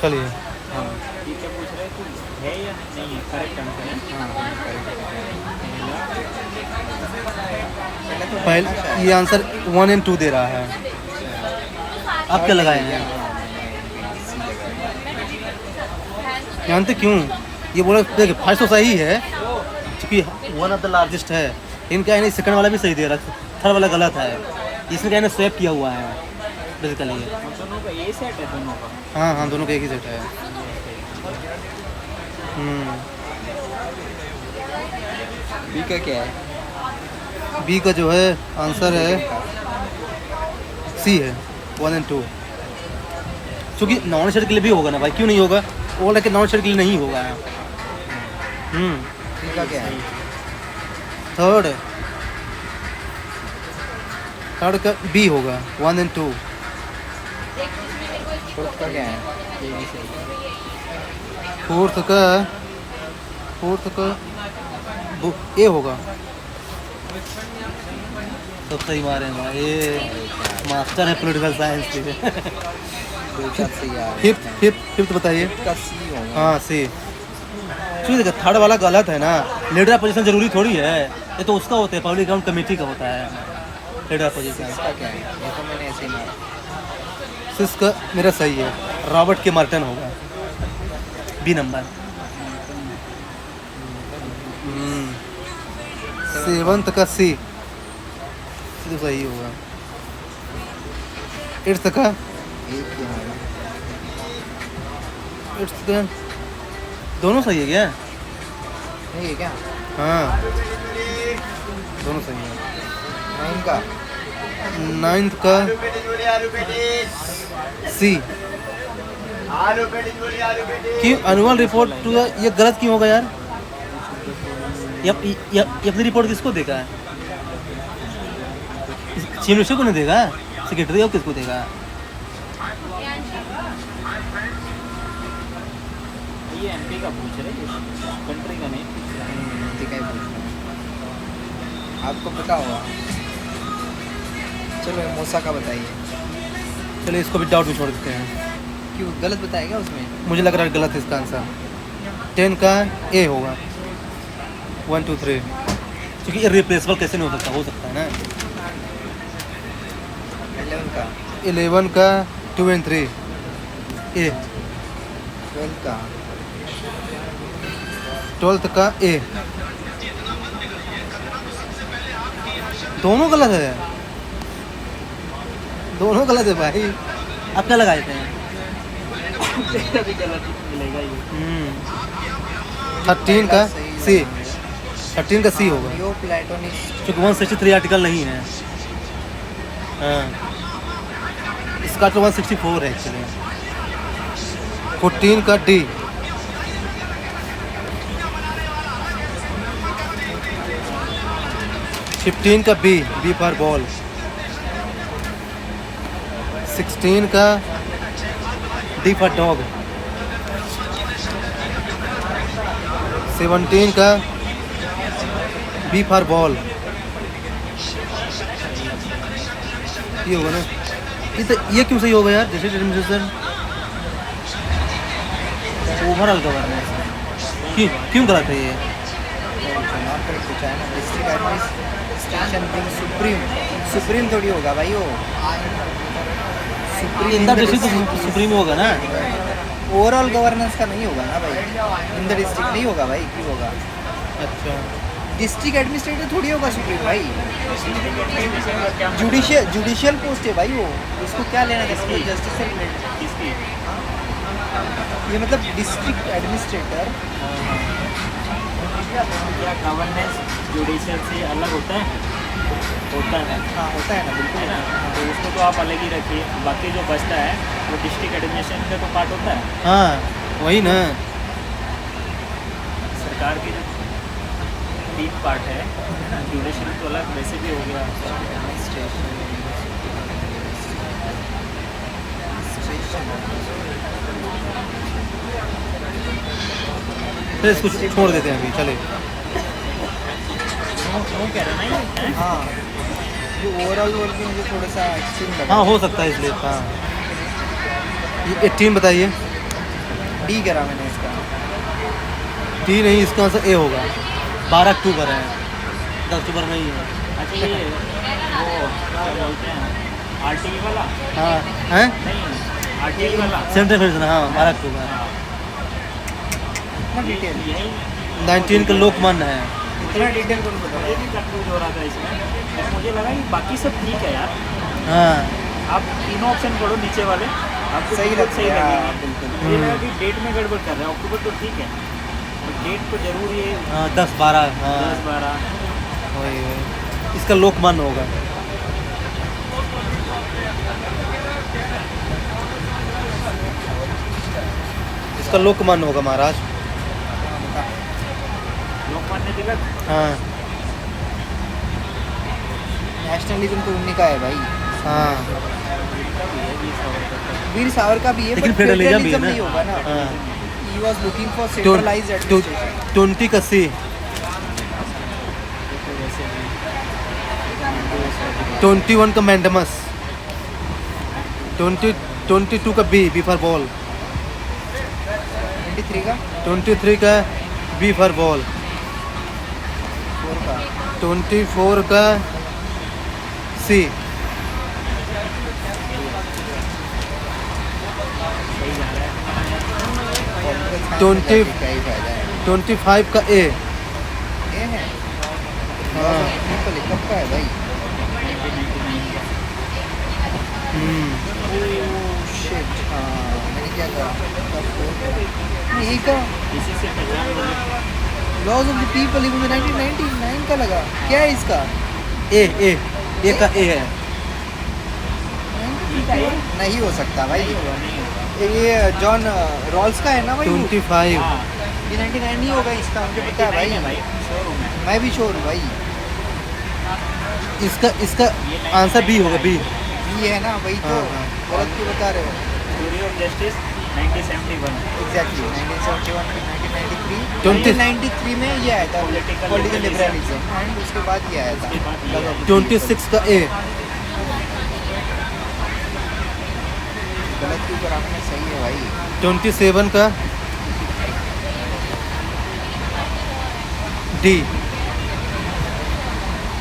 चलिए। हाँ ये क्या पूछ रहे थे, है या नहीं है, करेक्ट आंसर है। हाँ पहले तो पहले ये आंसर 1 और 2 दे रहा है। आप क्या लगाए हैं? जानते क्यों? ये बोला देखिए फर्स्ट तो सही है क्योंकि वन ऑफ द लार्जेस्ट है, इनका यानी सेकंड वाला भी सही दे रहा है, थर्ड वाला गलत है। इसमें क्या है स्वैप किया हुआ है बेसिकली। दोनों का ये सेट है दोनों का। हाँ हाँ दोनों का एक ही सेट है। बी का क्या है? बी का जो है आंसर है सी है 1 और 2। क्योंकि नॉन शेड के लिए भी होगा ना भाई, क्यों नहीं होगा? वो लेकिन नॉन शेड के लिए नहीं होगा। सी का क्या है? थर्ड का बी होगा 1 और 2। फोर्थ का क्या है? ये भी सही है। फोर्थ का ए होगा। सब सही मारे हैं भाई, ये मास्टर है पॉलिटिकल साइंस के। दो चार सही आ रहे हैं। फिफ्थ बताइए। का सी होगा। हाँ सी। देखो थर्ड वाला गलत है ना, लीडर पोजीशन जरूरी थोड़ी है, ये तो उसका होता है, पब्लिक अकाउंट कमेटी का होता है लीडर पोजीशन। इसका क्या है? ये तो मैंने ऐसे ही मारा। सिक्स का मेरा सही है, रॉबर्ट के मार्टन होगा बी नंबर। सेवंथ का सी तो सही होगा। एट्थ का एक ही होगा। दोनों सही है क्या? नहीं है क्या? हाँ दोनों सही है। 9 का नाइन्थ का सी। क्यों एनुअल रिपोर्ट टू ये गलत क्यों होगा यार? ये अपनी रिपोर्ट किसको देगा? चीफ मिनिस्टर को नहीं देगा, सेक्रेटरी और किसको देगा? ये एमपी का पूछ रहे हैं, कंट्री का नहीं। हिंदी का ही पूछना है। आपको पता होगा। चलो मोसा का बताइए। चलिए इसको भी डाउट में छोड़ देते हैं। क्यों गलत बताया क्या उसमें? मुझे लग रहा है गलत है इसका आंसर। 10 का ए होगा 1 2 3, क्योंकि इरिप्लेसेबल कैसे नहीं हो सकता है ना। 11 का 2 और 3 ए। 12th का ए। दोनों गलत है, दोनों गलत है भाई। आप क्या लगा देते हैं? भी गलत मिलेगा ये। 13 का सी। 13 का सी होगा यो प्लेटोनिक। क्योंकि 163 आर्टिकल नहीं है। हाँ इसका तो 164 है एक्चुअली। 14 का डी। 15 का बी फॉर बॉल। 16 का डी फॉर डॉग। 17 का बी फॉर बॉल। ये होगा ना, ये क्यों सही होगा यार? जैसे एडमिनिस्ट्रेशन ओवरऑल गवर्नेंस क्यों गलत है ये? डिस्ट्रिक्ट एडमिनिस्ट्रेशन सुप्रीम थोड़ी होगा भाई वो। सुप्रीम इंदर डिस्ट्रिक्ट तो सुप्रीम होगा ना। ओवरऑल गवर्नेंस का नहीं होगा ना भाई। इन द डिस्ट्रिक्ट नहीं होगा भाई, क्यों होगा? अच्छा डिस्ट्रिक्ट एडमिनिस्ट्रेटर थोड़ी होगा सुप्रीम भाई। जुडिशियल पोस्ट है भाई वो, उसको क्या लेना था? जस्टिस से किसकी? ये मतलब डिस्ट्रिक्ट एडमिनिस्ट्रेटर। क्या गवर्नेंस जुडिशियल से अलग होता है? होता है। हाँ होता है ना, बिल्कुल है ना, तो उसको तो आप अलग ही रखिए, बाकी जो बचता है वो डिस्ट्रिक्ट एडमिनिस्ट्रेशन का तो पार्ट होता है। हाँ वही ना। सरकार की जो 3 पार्ट है, जुडिशियल तो अलग वैसे भी हो गया। फिर इसको छोड़ देते हैं अभी, चले। वो कह रहे ना ये। हाँ जो ओवरऑल वर्क भी मुझे थोड़ा सा एक्सट्रीम लगा। हाँ हो सकता है इसलिए। हाँ ये 18 बताइए। डी करा मैंने इसका। डी नहीं, इसका आंसर ए होगा। 12 अक्टूबर है, 10 अक्टूबर नहीं है। अच्छा ये वो क्या बोलते हैं आरटीई वाला? हाँ हैं, नहीं आरटीई वाला। सेंट्रल डिवीजन, हाँ 12 अक्टूबर। इतना डिटेल, यही 19 का लोकमान्य है। इतना डिटेल कौन ये बताया? भी कंफ्यूज हो रहा था इसमें। तो मुझे लगा कि बाकी सब ठीक है यार। हाँ आप तीनों ऑप्शन पढ़ो नीचे वाले, आपको सही बिल्कुल लगता सही है, हाँ, लगेंगे। बिल्कुल। मुझे लगा कि डेट में गड़बड़ कर रहे हैं। अक्टूबर तो ठीक है, डेट को जरूर ये 10-12, हाँ 10-12। वही वही। इसका लोकमान्य होगा। इसका लोकमान्य होगा महाराज। लोकमान्य तिलक। हाँ नेशनलिज्म तो उन्हीं का है भाई। हाँ, वीर सावरकर भी है, लेकिन but फेडरलिज्म भी है फेडरलिज्म नहीं होगा ना। हाँ। He was looking for centralized administration. 20 का सी, 21 का मैंडमस, 22 का बी फॉर बॉल, 23 का 23 का बी फॉर बॉल, 4 का 24 का सी, 20 क्या ही फायदा है। 25 का ए। ये है हाँ। पीपल कब का है भाई? हम्म, शिट, हाँ मैंने क्या कहा? नहीं, यही का इसी से पहचान लोगे। लॉज ऑफ द पीपल, ये मुझे 1999 का लगा। क्या है इसका? ए का ए है। नहीं हो सकता भाई। ये जॉन रॉल्स का है ना भाई वो? 25 हाँ, ये 99 नहीं होगा इसका, मुझे पता है नहीं है भाई। भाई, शोरूम है। मैं भी श्योर हूँ भाई। इसका आंसर बी होगा, बी। ये है ना, वही तो। हाँ, हाँ। गलत क्यों बता रहे हो? Theory of justice 1971। Exactly 1971 to 1993। 20 1993 में ये आया था Political political liberalism। Liberalism, and उसके बाद ये आया था उसके बाद ये Laws of the 26 का ए। गलत क्यों करा आपने? सही है भाई। 27 का डी।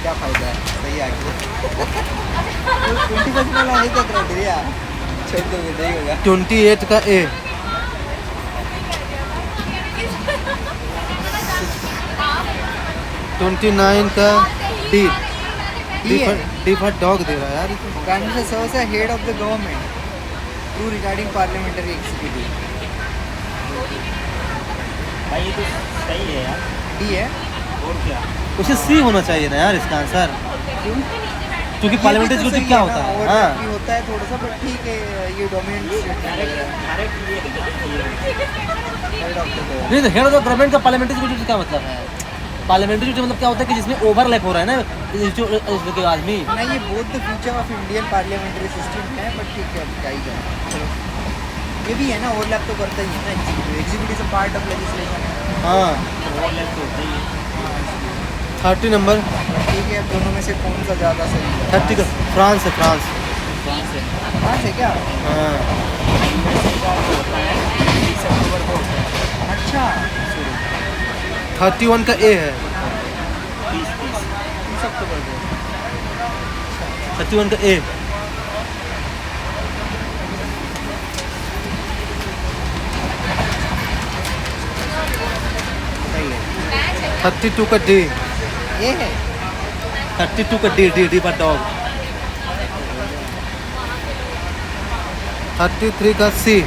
क्या फायदा है? सही आ गया। 20 वाला नहीं था क्राइटेरिया, छोड़ दो, नहीं होगा। 28 का ए। 29 का डी। डी है। डी फॉर डॉग दे रहा है यार। Prime Minister serves as head of the government through regarding parliamentary executive। भाई ये तो सही है यार। डी है। और क्या? उसे सी होना चाहिए ना यार इसका आंसर, क्यों? क्योंकि पार्लियामेंट्री एग्जीक्यूटिव क्या होता है? हाँ, भी होता है थोड़ा सा, बट ठीक है, ये डोमिनेंट स्टेटमेंट लग रहा है। डायरेक्ट ये हेड ऑफ द गवर्नमेंट। नहीं तो हेड ऑफ द गवर्नमेंट का पार्लियामेंट्री एग्जीक्यूटिव क्या मतलब है? पार्लियामेंट्री एग्जीक्यूटिव मतलब क्या होता है कि जिसमें ओवरलैप हो रहा है ना के आदमी। नहीं, ये both the future of Indian parliamentary system है, बट ठीक है, अब क्या ही करें। चलो, ये भी है ना, ओवरलैप तो करता ही है ना executive. Executive is a part of legislation है। हाँ, ओवरलैप तो होता ही है। 30 नंबर। ठीक है, अब दोनों में से कौन सा ज़्यादा सही है? 30 का फ्रांस है, फ्रांस। कौन से? हाँ से क्या? हाँ, यूएसए का जो होता है 30 अक्टूबर को होता है। अच्छा, 31 का ए है। 30 30 अक्टूबर को। 31 का ए। सही है। 32 का डी। ये है। 32 का डी फॉर डॉग। 33 का सी।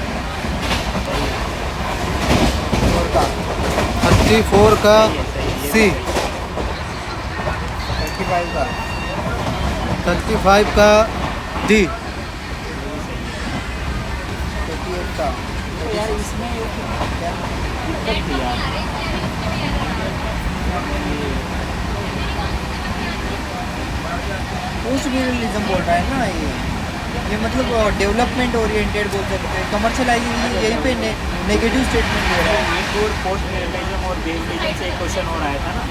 4 का 34 का सी। 35 का 35 का डी। 38 का। यार इसमें क्या? दिक्कत थी यार। पोस्ट मिलेनियलिज्म बोल रहा है ना ये मतलब डेवलपमेंट ओरिएंटेड बोल सकते हैं। कमर्शलाइजिंग यहीं पे नेगेटिव स्टेटमेंट दे रहा है। एक और पोस्ट मिलेनियलिज्म और बेवलिज्म से एक क्वेश्चन और आया था ना।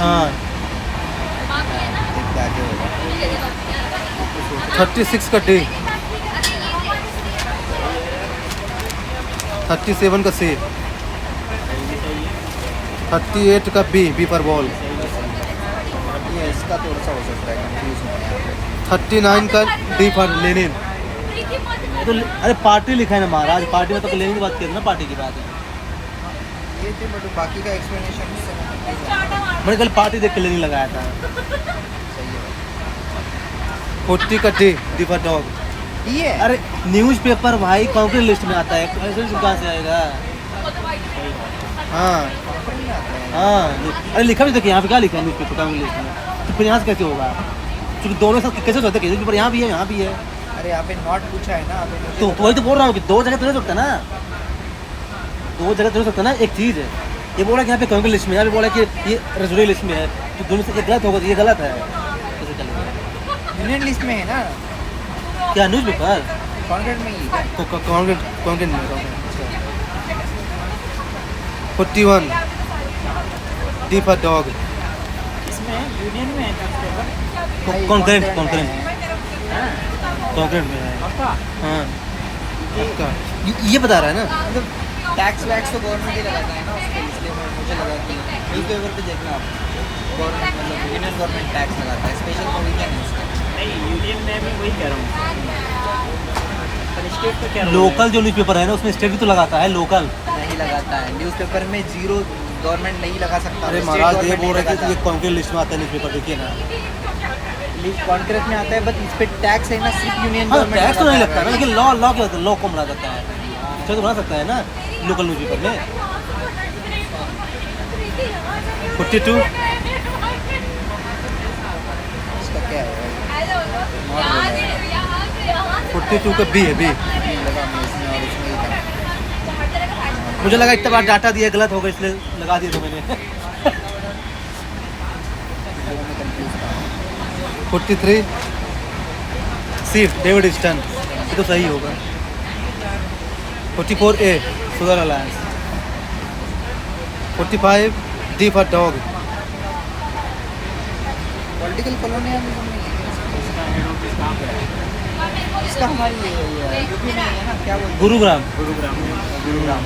हाँ, देखते आगे होगा। 36 का डी। 37 का सी, ये चाहिए 38 का बी फॉर बॉल, ये इसका थोड़ा सा हो सकता है, कंफ्यूज हो गया। 39 का डी फॉर लेनिन। तो अरे पार्टी लिखा है ना महाराज, पार्टी में तो लेनिन की बात की थी ना, पार्टी की बात है। ये थे, बट बाकी का एक्सप्लेनेशन इससे मैं confuse हो गया। मैंने कल पार्टी देख के लेनिन लगाया था। सही है 40 का डी फॉर डॉग। ये है। अरे न्यूज़पेपर भाई कॉन्क्रीट लिस्ट में आता है, ऐसे कहाँ से आएगा? हाँ नहीं आता है। हाँ, अरे लिखा भी देखिए यहाँ पे, क्या लिखा है न्यूज़पेपर कॉन्क्रीट लिस्ट में, तो फिर यहाँ से कैसे होगा? क्योंकि दोनों साथ कैसे हो सकता है, न्यूज़पेपर यहाँ भी है यहाँ भी है, अरे यहाँ पे नॉट पूछा है ना, अभी मुझे तो वही तो बोल रहा हूँ कि दो जगह तो नहीं सकता ना, दो जगह तो नहीं सकता ना। एक चीज़ है, ये बोला कि यहाँ पे कॉन्क्रीट लिस्ट में, यहाँ पे बोला कि ये रजोरी लिस्ट में है, तो दोनों से एक गलत होगा, तो ये गलत है, कैसे चलेगा? यूनियन लिस्ट में है ना, क्या न्यूज़पेपर कॉन्क्रीट में ही है। कॉन्क्रीट में? 41 डी फॉर डॉग। इसमें यूनियन में है न्यूज़पेपर। भाई, कॉन्क्रीट में कॉन्क्रीट है। कॉन्क्रीट में है। पक्का हाँ आपका ये बता रहा है ना। मतलब टैक्स वैक्स तो गवर्नमेंट ही लगाता है ना उसके, इसलिए मुझे लगा कि न्यूज़ पेपर पे देखना आप, गवर्नमेंट मतलब यूनियन गवर्नमेंट टैक्स लगाता है, स्पेशल प्रोविजन है उसका। नहीं, यूनियन में मैं वही कह रहा हूँ, पर स्टेट पे क्या लोकल जो न्यूज़पेपर है ना उसमें स्टेट भी तो लगाता है, लोकल। नहीं लगाता है न्यूज़पेपर में, जीरो गवर्नमेंट नहीं लगा सकता। अरे स्टेट महाराज ये गवर्नमेंट बोल रहे थे लगाता कि ये कॉन्क्रीट लिस्ट में आता है न्यूज़पेपर, देखिए ना। लिस्ट कॉन्क्रीट में आता है, बट इस पे टैक्स है ना सिर्फ यूनियन हाँ गवर्नमेंट टैक्स तो नहीं लगता ना, है। लेकिन लॉ लॉ क्या होता है, लॉ को बना सकता है, तो बना सकता है ना लोकल न्यूज़पेपर में। 42 इसका क्या है? 42 का बी है, बी। नहीं लगा मैं इसमें, और इसमें ही था। मुझे लगा इतना बार डाटा दिया गलत होगा इसलिए लगा दिया था मैंने। लोगों में कंफ्यूज था। 43 सी डेविड स्टन, ये तो सही होगा। 44 a sugar alliance. 45 D for dog. Political colonialism नहीं है इसका हेड ऑफिस कहाँ पे है? इसका, हमारी यूपी में है ना, क्या बोलते गुरुग्राम। गुरुग्राम में। गुरुग्राम।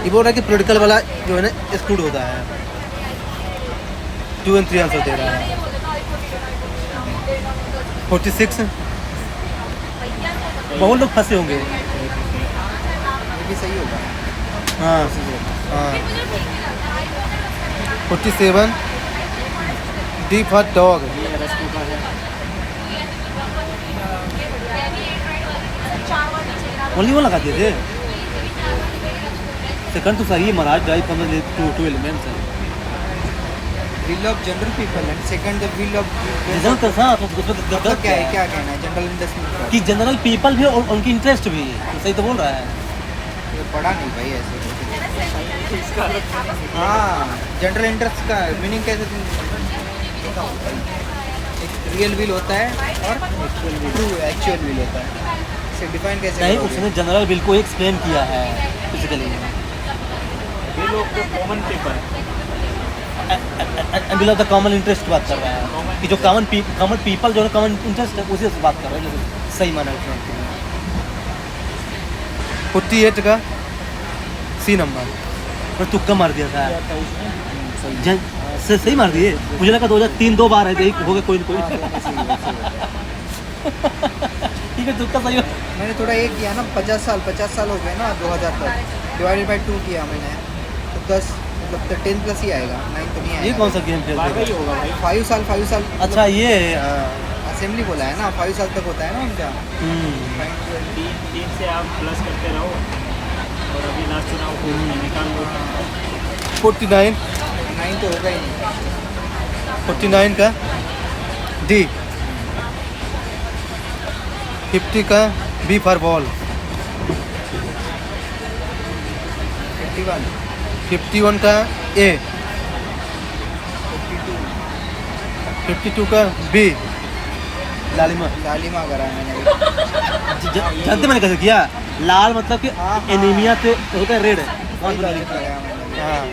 ये बोल रहा है कि पॉलिटिकल वाला जो है ना एक्सक्लूड होता है। 2 और 3 आंसर दे रहा है। 46 बहुत लोग फंसे होंगे। ये भी सही होगा। हाँ हाँ। 47 डी फॉर डॉग। ये रस्म का है। ओनली वो लगा दिए थे। सेकंड तो सही है महाराज, ड्राइव करने टू एलिमेंट्स है। Will of general people and second the will of reason तो था, तो उसमें तो मतलब क्या है, क्या कहना है जनरल इंटरेस्ट कि जनरल पीपल भी और उनकी इंटरेस्ट भी, तो सही तो बोल रहा है। ये पढ़ा नहीं भाई ऐसे। इसका अलग meaning है। हाँ, जनरल इंटरेस्ट का मीनिंग कैसे एक रियल विल होता है और ट्रू एक्चुअल विल होता है, इसे डिफाइन कैसे नहीं, करोगे? उसने जनरल बिल को एक्सप्लेन किया है फिजिकली। ये लोग तो common paper bill of the common interest की बात कर रहा है कि जो कॉमन पीपल जो है कॉमन इंटरेस्ट है उसी से बात कर रहे हैं, सही माना है। 48 का सी नंबर पर तुक्का मार दिया था। सही मार दिए। मुझे लगा 2003 2 बार है, तो एक हो गया कोई ना कोई। ठीक है तुक्का सही हो। मैंने थोड़ा एक किया ना, 50 साल हो गए ना 2000 तक, डिवाइडेड बाई 2 किया मैंने, तो 10 मतलब तो 10 प्लस ही आएगा, 9 तो नहीं ये आएगा। कौन सा गेम खेलते बारह ही हैं? होगा भाई। 5 साल अच्छा ये असेंबली बोला है ना, 5 साल तक होता है ना उनका। तीन से आप प्लस करते रहो, और अभी लास्ट चुनाव को निकाल लो। 49 9 तो होगा ही नहीं। 49 का डी। 50 का बी फॉर बॉल। 51 51 का ए। 52 का बी लालिमा। लालिमा करा है मैंने। जानते मैंने कैसे किया? लाल मतलब कि हाँ, हाँ। एनीमिया से होता है रेड है। वही लालिमा लगाया मैंने। हाँ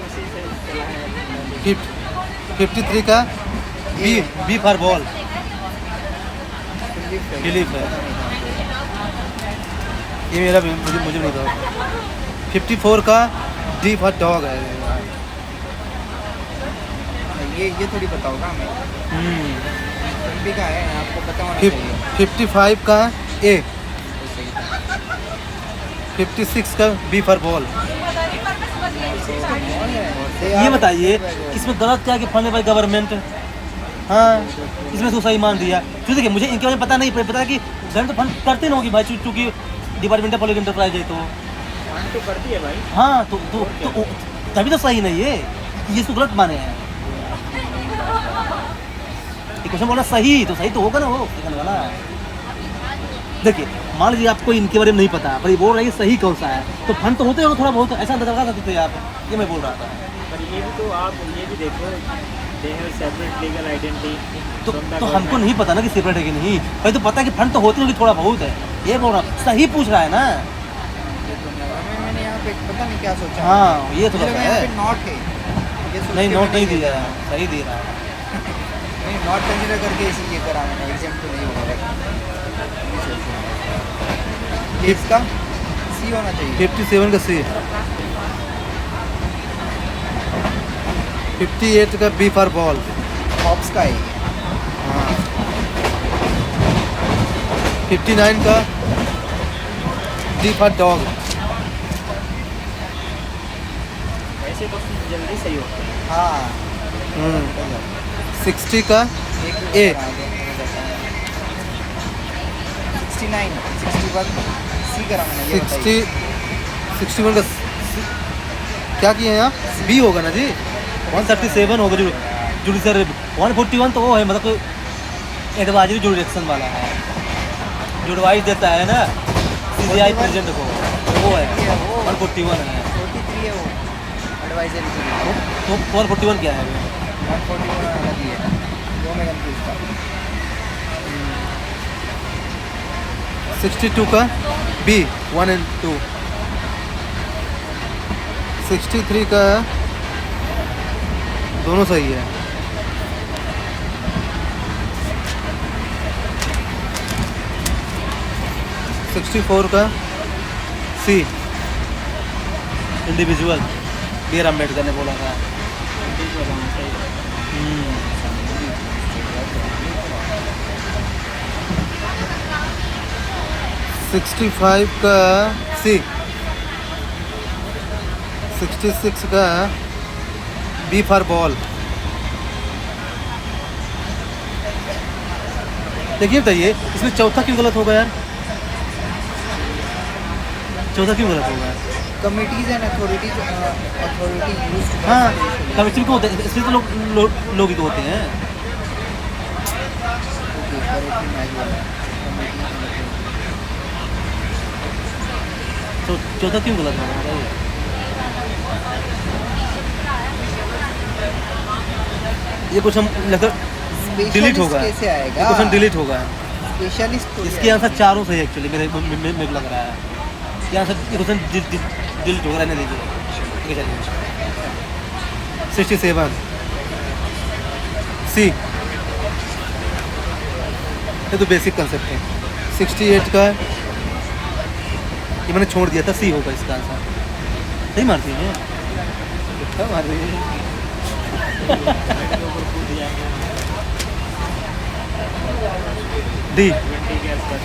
53 का B for ball. Philip Philip है। ये मेरा मुझे मुझे नहीं पता। 54 का डी फॉर डॉग है। ये थोड़ी पता होगा हमें। भी का है आपको पता होना चाहिए। 55 का ए। 56 का बी फॉर बॉल। ये बताइए इसमें गलत क्या है कि फंड बाई गवर्नमेंट। हाँ इसमें तो सही मान दिया। तो देखिए मुझे इनके बारे में पता नहीं, पता है कि गवर्नमेंट तो फंड करते नहीं होगी भाई, चूँकि डिपार्टमेंट ऑफ पब्लिक एंटरप्राइज है तो फंड तो करती है भाई। हाँ तो तभी तो सही नहीं है, ये तो गलत माने हैं। क्वेश्चन बोला सही तो सही तो होगा ना वो सेकंड वाला। देखिए मान लीजिए आपको इनके बारे में नहीं पता, पर ये बोल रहा है कि सही कौन सा है, तो फंड तो होते हो थोड़ा बहुत, ऐसा लगा सकते थे आप। ये मैं बोल रहा था। पर ये भी तो आप ये भी देखो, they have separate legal identity. तो हमको नहीं पता ना कि सेपरेट है कि नहीं, भाई तो पता है कि फंड तो होते होंगे थोड़ा बहुत है। ये बोल रहा हूँ सही पूछ रहा है ना। मैंने यहाँ पे पता नहीं क्या सोचा। हाँ ये तो मुझे लगा यहाँ पे नॉट है। ये सोच नहीं के नोट मैंने नहीं ये दिया करा। है, सही दे रहा है। नहीं नॉट कंसीडर करके इसीलिए करा मैंने, एग्जाम तो नहीं होगा। ये इसका सी होना चाहिए। 57 का सी। 58 का बी फॉर बॉल। हॉप्स का है ये। हाँ 59 का डी फॉर डॉग। ऐसे तो जल्दी सही होता है। हाँ 60 का ए। 69 61 सी करा मैंने, ये बताइए। 61 का क्या किए हैं आप? बी होगा ना जी। 137 होगा जुडिशरी। 141 तो वो है मतलब एडवाइजरी जुडिक्शन वाला है, जो एडवाइस देता है ना CCI प्रेसिडेंट को, वो है 141 है। 43 है वो एडवाइजरी के लिए। तो 141 क्या है? 141 अलग ही है, वो मैं कंफ्यूज था। 62 का बी 1 and 2। 63 का दोनों सही है। 64 का सी इंडिविजुअल, बी आर अम्बेडकर ने बोला था। 65 का सी। 66 का बी फॉर बॉल। देखिए बताइए इसमें चौथा क्यों गलत होगा यार? चौथा क्यों गलत होगा? Committees and authority used. हाँ कमिटी को होते हैं, इसमें तो लोग ही तो होते हैं। तो चौथा क्यों गलत होगा बताइए? ये क्वेश्चन लगता डिलीट होगा, कैसे ये आएगा? क्वेश्चन डिलीट होगा। स्पेशलिस्ट इसके आंसर चारों सही एक्चुअली मेरे को लग रहा है। ये आंसर ये क्वेश्चन डिलीट होगा, रहने दीजिए। ठीक है चलिए। 67 सी, ये तो बेसिक कंसेप्ट है। 68 का ये मैंने छोड़ दिया था, सी होगा इसका आंसर। सही मारती है क्या मार रही है? डी 20 के आसपास।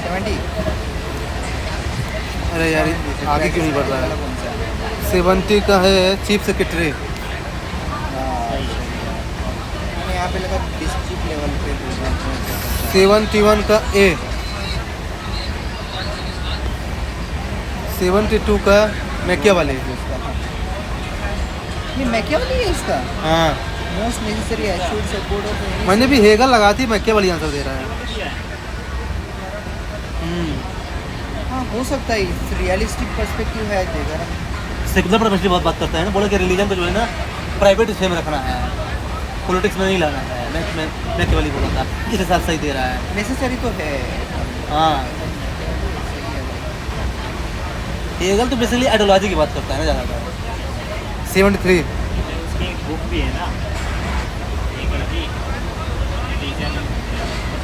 70। अरे यार आगे क्यों नहीं बढ़ रहा है? 70 का है चीफ सेक्रेटरी। मैंने यहाँ पे लगा डिस्ट्रिक्ट लेवल पे। 71 का ए। 72 का मैकियावेली। नहीं मैकियावेली है इसका। हाँ most necessary assured support of. मैंने भी हेगल लगा थी, मैकियावेली आंसर दे रहा है। हाँ हो सकता है, रियलिस्टिक पर्सपेक्टिव है अगर हम सेकुलर परस्पेक्टिव बहुत बात करता है ना, बोला कि रिलीजन को जो है ना प्राइवेट हिस्से में रखना है, पॉलिटिक्स में नहीं लाना है। मैकियावेली बोला था, इस हिसाब से ही दे रहा है। नेसेसरी तो है। हाँ हेगल तो बेसिकली आइडियोलॉजी की बात करता है ना ज़्यादातर। 73 उसकी एक बुक भी है ना, हेगल की, रिलीजन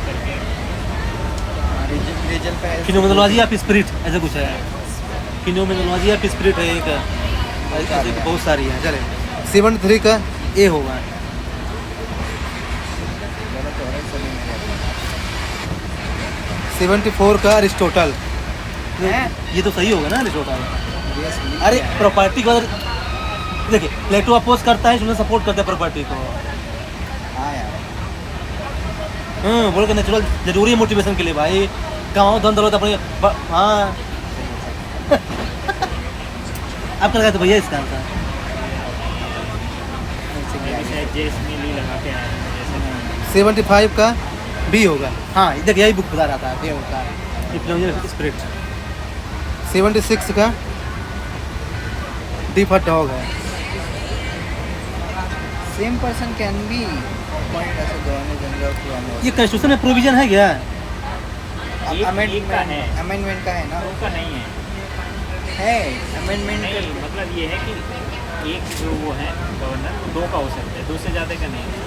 करके। रिलीजन इंडिविजुअल पे फिनोमेनोलॉजी ऑफ स्पिरिट ऐसा कुछ है, फिनोमेनोलॉजी ऑफ स्पिरिट है एक, ऐसे बहुत सारी है। चले 73 का ए होगा। गलत हो रहा है सभी मेरे। 74 का अरिस्टोटल, हैं? ये तो सही होगा ना अरिस्टोटल। Yes, अरे है। प्रॉपर्टी को देखिए, प्लेटो अपोज करता है, इसमें सपोर्ट करता है प्रॉपर्टी को। हाँ यार बोल के नेचुरल जरूरी है मोटिवेशन के लिए भाई। गाँव धन दौलत अपने हाँ आप कर गए तो भैया इसका आंसर। मैं भी शायद जेस में ली लगा के आया हूँ जैसे। 75 का बी होगा। हाँ देखिए यही बुक बता रहा था, ये होता है स्पिरिट। 76 का डी फॉर डॉग है। Same person can be point ऐसे गवर्नर जनरल टू ये कॉन्स्टिट्यूशन में प्रोविजन है क्या? एक का है, अमेंडमेंट का है ना, दो का नहीं है। अमेंडमेंट नहीं मतलब ये है कि एक जो वो है गवर्नर वो दो का हो सकता है, दो से ज़्यादा का नहीं है।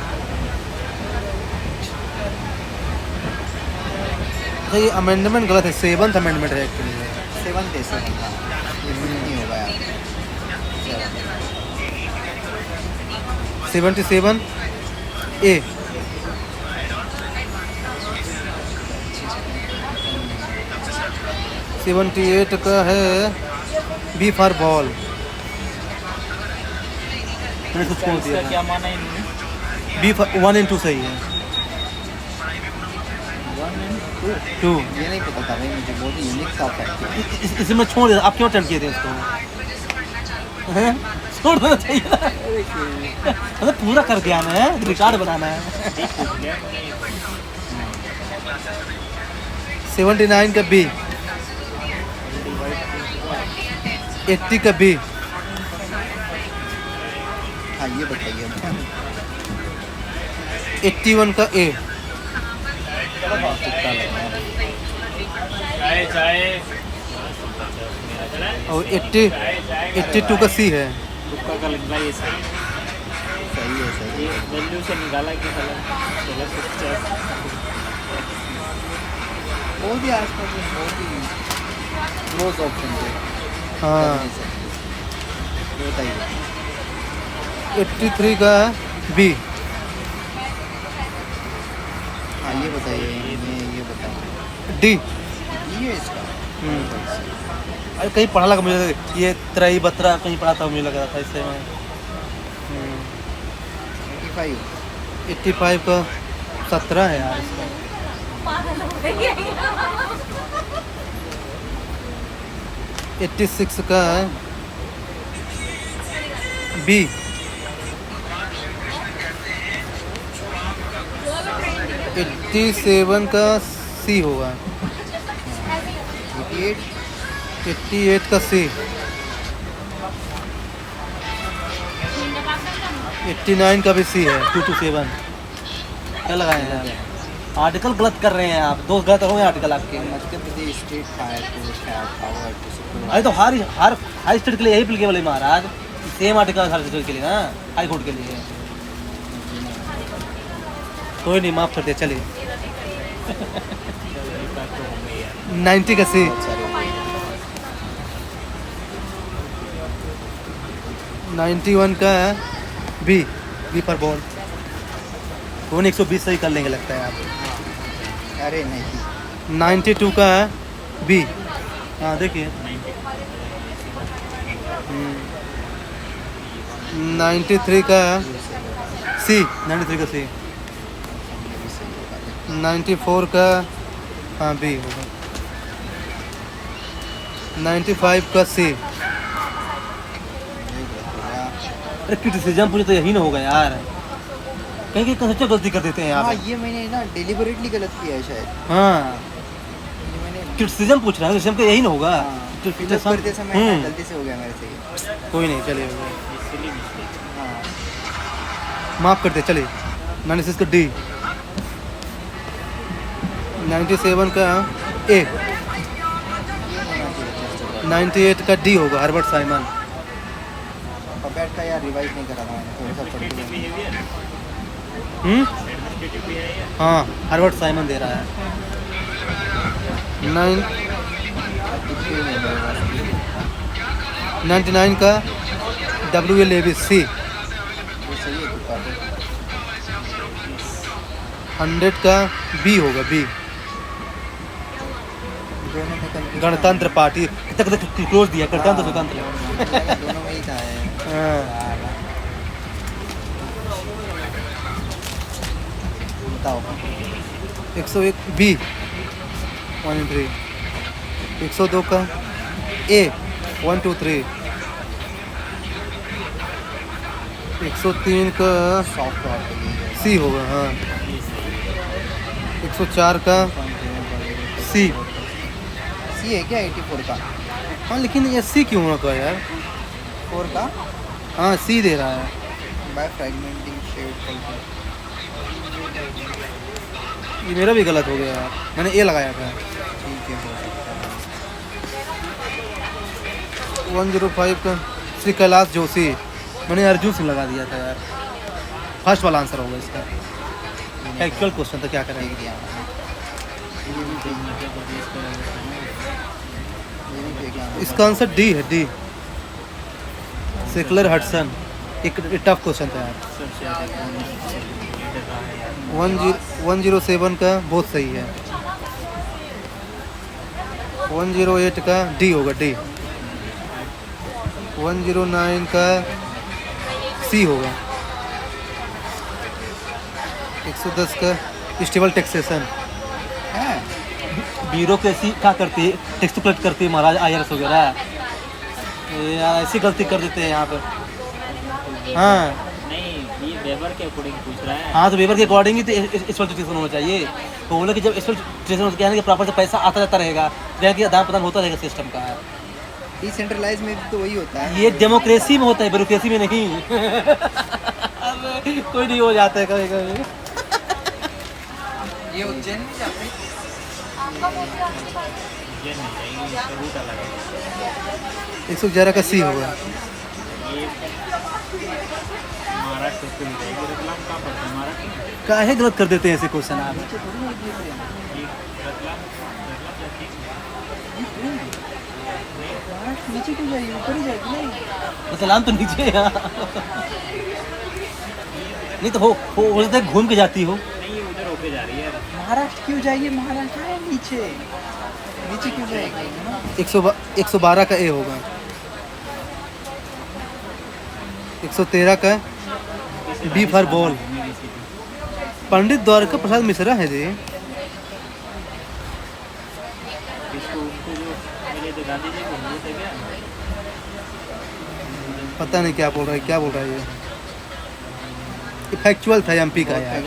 तो ये अमेंडमेंट गलत है, 7th अमेंडमेंट है एक्चुअली। 7 ये नहीं होगा यार। 77 ए। 78 का है बी फॉर बॉल। मैंने कुछ बोल इसका दिया क्या माना है इन्होंने? बी 1 and 2 सही है। 1 and 2 ये नहीं पता था भाई मुझे, बहुत ही यूनिक सा फैक्ट है। इसमें छोड़ दिया, आप क्यों अटेम्प्ट किए थे इसको? हैं? छोड़ देना चाहिए ना। मतलब पूरा कर दिया मैं, रिकॉर्ड बनाना है। एक पूछ लिया मैंने। 79 का बी। 80 का बी। हाँ ये बताइए। 81 का ए। चाय चाय और 82 का सी है। तुक्का का लग रहा है ये सही। सही है सही ये है। वैल्यू से निकाला कि गलत 50। बहुत ही आसपास में बहुत ही क्लोज ऑप्शन थे। हाँ ये बताइए। 83 का बी। हाँ ये बताइए, ये बताइए। डी। ये इसका अरे कहीं पढ़ा लगा मुझे, ये 23 बत्रा कहीं पढ़ा था, मुझे लग रहा था इससे में। 85 85 का 17 है यार इसका। 86 का बी। 87 का सी होगा। 88 का सी। 89 का भी सी है। 2 to 7 क्या लगाए हैं? आर्टिकल गलत कर रहे हैं आप, दो गलत हो गए आर्टिकल आपके। Madhya Pradesh state fire force have power to secure. अरे तो हर हाई स्टेट के लिए यही एप्लीकेबल है महाराज, सेम आर्टिकल हर स्टेट के लिए ना, हाई कोर्ट के लिए। कोई नहीं, माफ कर दिया, चलिए। 90 का सी। बहुत सारे हुए। 91 का बी। बी पर बॉल। कौन 120 सही कर लेंगे लगता है आप। अरे नहीं 92 का बी। हाँ देखिए। 93 का सी। 93 का सी। 94 का हाँ बी होगा। 95 का सी। अरे क्रिटिसिज्म पूरी तो यही ना होगा यार, कहीं कहीं कंसेप्ट गलती कर देते हैं हाँ आप। ये मैंने ना डिलिबरेटली गलत किया है शायद। हाँ ये मैंने क्रिटिसिज्म पूछ रहा है, क्रिटिसिज्म का यही ना होगा। फिल अप करते समय ना गलती से हो गया मेरे से ये। कोई नहीं, चलिए हाँ माफ करते, चलिए। 96 का डी। 97 का ए। 98 का डी होगा, हर्बर्ट साइमन। पपेट का यार रिवाइज नहीं करा था मैंने, थोड़ा सा पढ़ लिया। हाँ हाँ हर्बर्ट साइमन दे रहा है। 99 का WL ABC, ये सही है तुक्का पे। 100 का B होगा, B दोनों में कंफ्यूज गणतंत्र पार्टी। कितना कितना क्लोज दिया, गणतंत्र स्वतंत्र। दोनों में ही था हाँ। बताओ 101 B 1 and 3, 102 का A 1 2 3, 103 का सॉफ्ट और C होगा, हाँ। 104 का C, सी है क्या 84 का? हाँ लेकिन ये C क्यों होना का यार? 4 का हाँ C दे रहा है। By fragmenting shade culture. ये मेरा भी गलत हो गया यार, मैंने A लगाया था। ठीक है, हो सकता है। 105 का श्री कैलाश जोशी, मैंने अर्जुन सिंह लगा दिया था यार। फर्स्ट वाला आंसर होगा इसका। एक्चुअल क्वेश्चन था, क्या देख करेंगे। दिया मैंने। ये भी देखना। इसका आंसर D है, D सेकुलर हडसन। एक टफ क्वेश्चन था यार। सबसे ज़्यादा कौन लीडर रहा है यार? 107 का बहुत सही है। 108 का D होगा, D 109 का C होगा। 110 का स्टेबल टैक्सेशन। हैं? ब्यूरोक्रेसी क्या करती है, टैक्स कलेक्ट करती है महाराज, IRS वगैरह। ये यार ऐसी गलती कर देते हैं यहाँ पे। हाँ नहीं, ये वेबर के अकॉर्डिंग पूछ रहा है। हाँ, तो वेबर के अकॉर्डिंग ही तो स्पेशल ट्रेडिशन होना चाहिए। तो बोले कि जब स्पेशल ट्रेडिशन होता है कि प्रॉपर से पैसा आता जाता रहेगा, तो कि आदान प्रदान होता रहेगा सिस्टम का। डिसेंट्रलाइज में भी तो वही होता है। ये डेमोक्रेसी में होता है, ब्यूरोक्रेसी में नहीं। अबे, कोई नहीं हो जाता है कभी कभी। ये उज्जैन में जाते हैं। ये नहीं जाएगी, इसका रूट अलग है। 111 का C होगा। ये महाराष्ट्र से भी जाएगी। रतलाम कहाँ पड़ता है? महाराष्ट्र में? काहे गलत कर देते हैं ऐसे क्वेश्चन आप। ये रतलाम जाती है। नीचे क्यों जाएगी? ऊपर ही जाएगी नहीं। रतलाम तो नीचे है यार। नहीं तो हो सकता है घूम के जाती हो। नहीं, ये उधर होके जा रही है। महाराष्ट्र क्यों जाएगी? महाराष्ट्र है नीचे। नीचे क्यों जाएगी? 112 का A होगा। 113 का B फॉर बॉल। पंडित द्वारका प्रसाद मिश्रा है जी। इसको उनको जो मिले थे गांधी जी को मिले थे क्या? पता नहीं क्या बोल रहा है, क्या बोल रहा है ये फैक्चुअल था, MP का यार।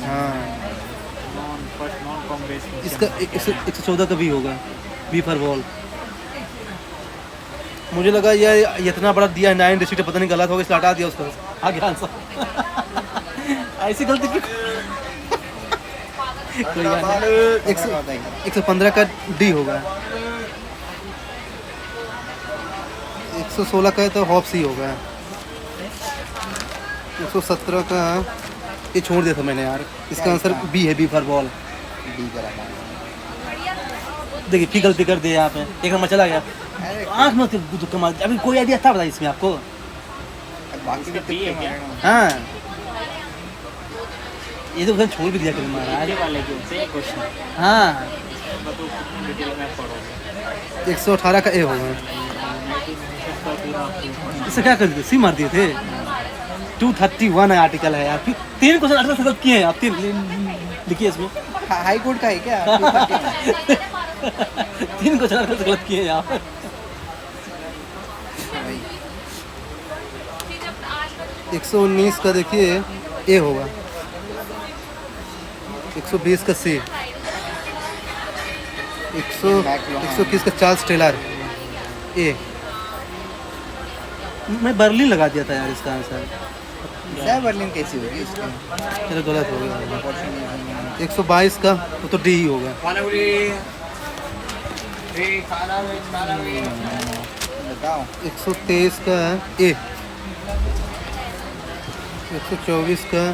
हाँ, फर्स्ट नॉन कांग्रेस। इसका 114 का भी होगा, B फॉर बॉल। मुझे लगा यार इतना बड़ा दिया 9 डिस्ट्रिक्ट, पता नहीं गलत होगा इसलिए हटा दिया उसको। आगे आंसर ऐसी गलती की कोई बात नहीं। 115 का D होगा। 116 का है तो हॉप C होगा। 117 का ये छोड़ दिया था मैंने यार। इसका आंसर B है, B फॉर बॉल। देखिए फिर गलती कर दी यहाँ पे, एक नंबर चला गया। आँख में कमाल। अभी कोई आइडिया था बताइए इसमें आपको? बाकी भी B है क्या? हाँ, ये तो उसने छोड़ भी दिया कभी महाराज। आगे वाले के सेम क्वेश्चन। हाँ, बताओ कितनी डिटेल में पढ़ोगे? 118 का A होगा। 19 का पूरा आपको इससे क्या कर दिए, C मार दिए थे। 231 है आर्टिकल है यार। फिर 3 क्वेश्चन आर्टिकल से गलत किए हैं आप। 3 लिखिए इसमें। हाई कोर्ट का है क्या? 3 क्वेश्चन आर्टिकल से गलत किए हैं आप। 119 का देखिए A होगा। 120 का C। 121 का चार्ल्स टेलर A। मैं बर्लिन लगा दिया था यार इसका आंसर। बर्लिन कैसी होगी उसकी? चलो गलत हो गया। 122 का वो तो D ही होगा। बताओ। 123 का A। 124 का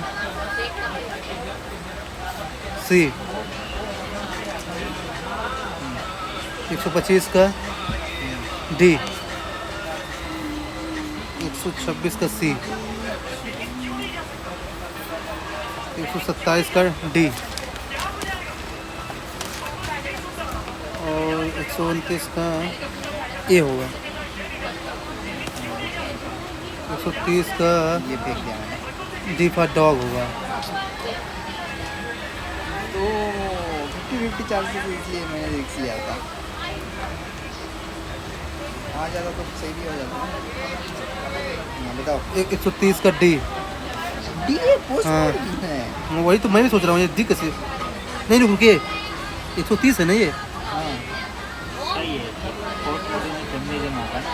C। 125 का डी, 126 का सी, 127 का डी और 129 का ए होगा, 130 का ये फेंक दिया मैंने। डी फॉर डॉग होगा। तो 50-50 चांसेस इसलिए मैंने रिक्स लिया था। आ जाता तो सही भी हो जाता। हाँ बताओ। 130 का डी। डी ये पोस्ट हाँ। है। वही तो मैं भी सोच रहा हूँ, ये डी कैसे नहीं रुके, 130 है ना ये। हाँ सही है, कोर्ट में फेमिनिज्म आता है ना।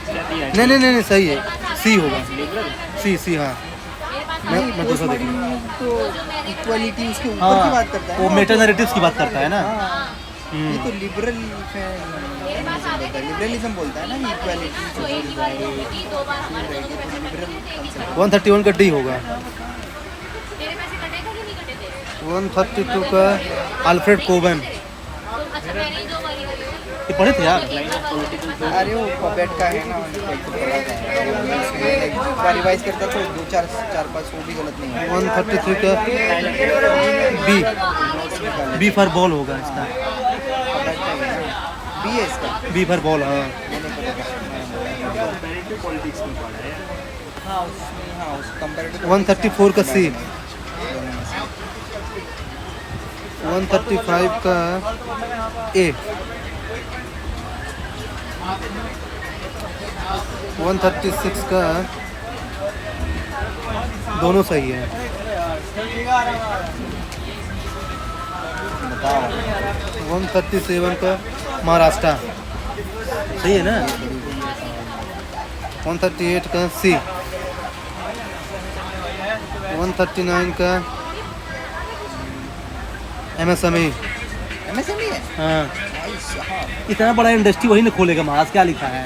क्या दिया? नहीं सही है, सी होगा, लिबरल। सी हाँ। नहीं मैं पोस्ट दूसरा देखूँ। मॉडर्निज्म तो इक्वालिटी उसके ऊपर की हाँ बात करता है वो ना। मेटा नैरेटिव्स की बात करता है ना। हाँ हम्म। ये तो लिबरलिज्म बोलता है ना, इक्वालिटी। 131 का डी होगा, 132 का अल्फ्रेड कोबन। ये पढ़े थे यार। लाइन ऑफ पॉलिटिकल अरे वो पपेट का है ना, रिवाइज करता तो 2-4-5 वो भी गलत नहीं है। 133 का बी, बी फॉर बॉल होगा इसका, पपेट का है ना, बी है इसका। बी फॉर बॉल हाँ। मैंने कंपैरेटिव पॉलिटिक्स में पढ़ा है। हाँ उसमें हाँ उस कंपैरेटिव 134 का सी, 135 का ए, 136 का दोनों सही है। बताओ 137 का महाराष्ट्र सही है ना। 138 का सी, 139 का MSME। MSME है। हाँ भाई साहब इतना बड़ा इंडस्ट्री वही ना खोलेगा महाराज, क्या लिखा है।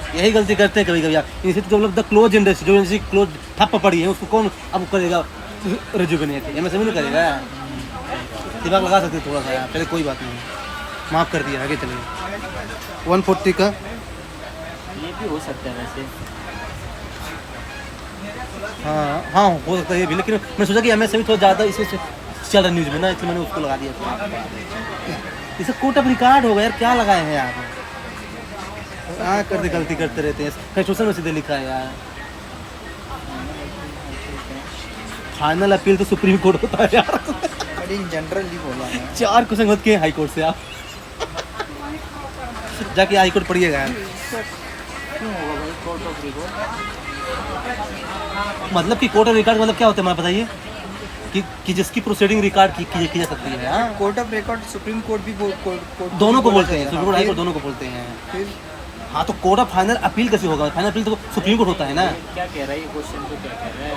यही गलती करते हैं कभी कभी यार। इनसे तो मतलब द क्लोज इंडस्ट्री, जो इंडस्ट्री क्लोज ठप पड़ी है उसको कौन अब करेगा रिजुविनेट, MSME नहीं करेगा। दिमाग लगा सकते थोड़ा सा यार, चले कोई बात नहीं, माफ़ कर दिया, आगे चलिए। 140 का ये भी हो सकता है वैसे। हाँ हो सकता है ये भी, लेकिन मैं सोचा कि MSME थोड़ा ज़्यादा इसमें से चल रहा न्यूज़ में ना, इसलिए मैंने उसको लगा दिया था। इसे कोर्ट ऑफ रिकॉर्ड होगा यार, क्या लगाए हैं आप। हाँ करते गलती करते रहते हैं, कंस्टिट्यूशन में सीधे लिखा है यार। फाइनल अपील तो सुप्रीम कोर्ट होता है यार। बट इन जनरल ही बोला है। 4 क्वेश्चन मत किए हाई कोर्ट से आप, जाके हाई कोर्ट पढ़िएगा यार। क्यों होगा भाई कोर्ट ऑफ रिकॉर्ड? मतलब कि कोर्ट ऑफ रिकॉर्ड मतलब क्या होता है मैं बताइए, कि जिसकी प्रोसीडिंग रिकॉर्ड की जा सकती है। हाँ court of record supreme court भी कोर्ट दोनों को बोलते हैं, सुप्रीम कोर्ट हाई कोर्ट दोनों को बोलते हैं। फिर हाँ तो कोर्ट ऑफ फाइनल अपील कैसे होगा, फाइनल अपील तो सुप्रीम कोर्ट होता है ना। क्या कह रहा है ये क्वेश्चन, तो क्या कह रहा है?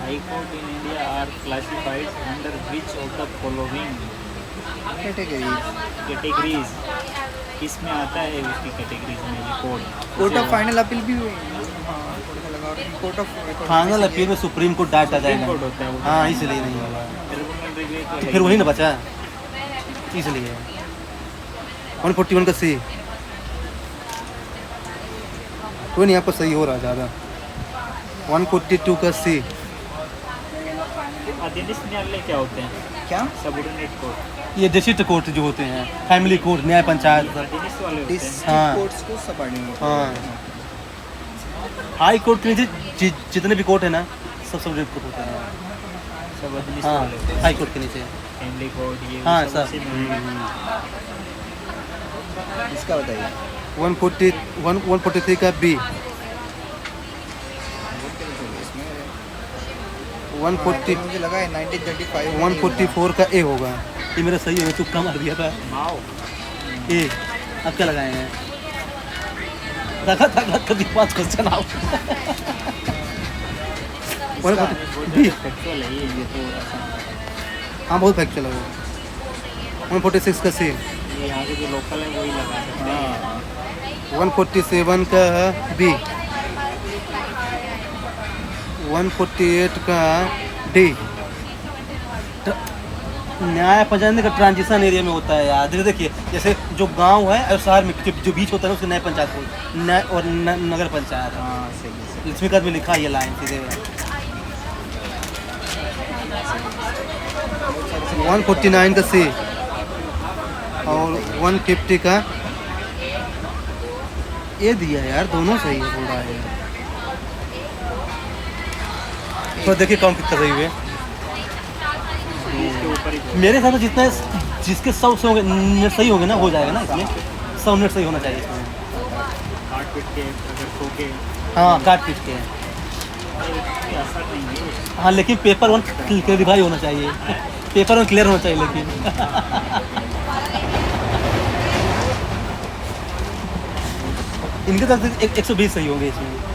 High court in India are classified under which of the following categories? किसमें आता है उसकी कैटेगरीज में ये कोर्ट ऑफ फाइनल अपील भी कोर्ट ऑफ फाइनल अपील में सुप्रीम कोर्ट डाटा सुप्रीम जाएगा। कोर्ट होता है वो। हाँ इसलिए नहीं होगा, तो तो फिर वही ना बचा, इसलिए 141 का सी। कोई नहीं, आपको सही हो रहा है ज़्यादा। 142 का सी, अधीनस्थ न्यायालय क्या होते हैं? क्या सबऑर्डिनेट कोर्ट। ये डिस्ट्रिक्ट कोर्ट जो होते हैं, फैमिली कोर्ट, न्याय पंचायत। अधीनस्थ वाले होते हैं। डिस्ट्रिक्ट हाँ। कोर्ट्स को सबऑर्डिनेट। हाँ हाई कोर्ट के नीचे जितने भी कोर्ट है ना, सब डिस्ट्रिक्ट कोर्ट होते हैं। सब अधीनस्थ हाँ वाले होते हैं। हाई कोर्ट के नीचे। फैमिली कोर्ट ये हाँ सब सब। उसी में होते हैं। इसका बताइए। 143 का बी, 140 मुझे लगा है 1935 144 का ए होगा। ये मेरा सही है, तुक्का मार दिया था। माओ। ए अब क्या लगाए हैं, रखा था कभी 5 क्वेश्चन आओ। बी फैक्चुअल है ये तो आसान है। हाँ बहुत फैक्चुअल है वो। 146 का सी, ये यहाँ के जो लोकल है वही लगा सकते हैं। 147 का बी, 148 का डी न्याय पंचायत का ट्रांजिशन एरिया में होता है यार। देखिए जैसे जो गांव है और शहर में जो बीच होता है ना उसको न्याय पंचायत बोलते, न्याय और नगर पंचायत। हाँ सही है। इसमें कद में लिखा है ये लाइन सीधे 149 का सी और 150 का ये दिया यार, दोनों सही है पूरा है। तो देखिए कौन कितना सही हुए। इसके ऊपर ही मेरे हिसाब से जितना जिसके 100 से होंगे मिनट सही होंगे ना हो जाएगा ना, इसमें 100 मिनट सही होना चाहिए इसमें। काट पीट के अगर खो के हाँ काट पीट के, कोई असर नहीं है। हाँ लेकिन पेपर वन क्लियरिफाई होना चाहिए, पेपर वन क्लियर होना चाहिए लेकिन। इनके तरफ से 120 सही होंगे इसमें।